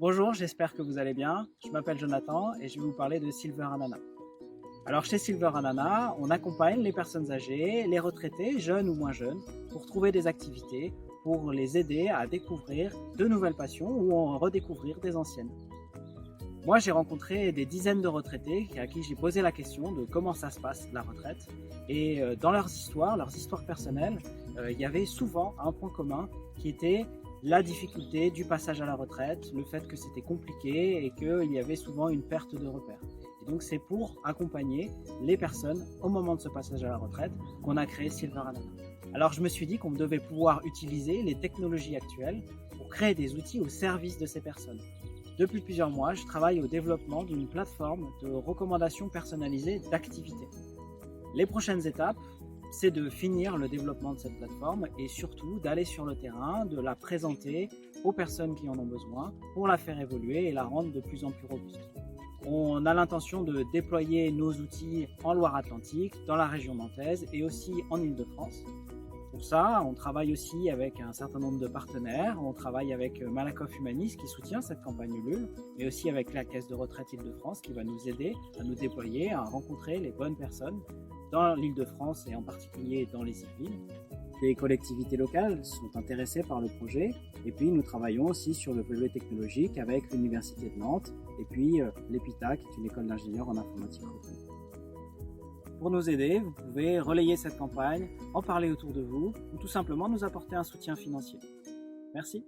Bonjour, j'espère que vous allez bien. Je m'appelle Jonathan et je vais vous parler de Silver Anana. Alors chez Silver Anana, on accompagne les personnes âgées, les retraités, jeunes ou moins jeunes, pour trouver des activités, pour les aider à découvrir de nouvelles passions ou en redécouvrir des anciennes. Moi, j'ai rencontré des dizaines de retraités à qui j'ai posé la question de comment ça se passe la retraite. Et dans leurs histoires personnelles, il y avait souvent un point commun qui était la difficulté du passage à la retraite, le fait que c'était compliqué et qu'il y avait souvent une perte de repères. Et donc c'est pour accompagner les personnes au moment de ce passage à la retraite qu'on a créé Silver Anana. Alors je me suis dit qu'on devait pouvoir utiliser les technologies actuelles pour créer des outils au service de ces personnes. Depuis plusieurs mois, je travaille au développement d'une plateforme de recommandations personnalisées d'activités. Les prochaines étapes, c'est de finir le développement de cette plateforme et surtout d'aller sur le terrain, de la présenter aux personnes qui en ont besoin pour la faire évoluer et la rendre de plus en plus robuste. On a l'intention de déployer nos outils en Loire-Atlantique, dans la région nantaise et aussi en Île-de-France. Pour ça, on travaille aussi avec un certain nombre de partenaires. On travaille avec Malakoff Humanis qui soutient cette campagne Ulule, mais aussi avec la Caisse de retraite Île-de-France qui va nous aider à nous déployer, à rencontrer les bonnes personnes dans l'Île-de-France et en particulier dans les Yvelines. Les collectivités locales sont intéressées par le projet et puis nous travaillons aussi sur le volet technologique avec l'Université de Nantes et puis l'EPITA qui est une école d'ingénieurs en informatique reconnue. Pour nous aider, vous pouvez relayer cette campagne, en parler autour de vous ou tout simplement nous apporter un soutien financier. Merci.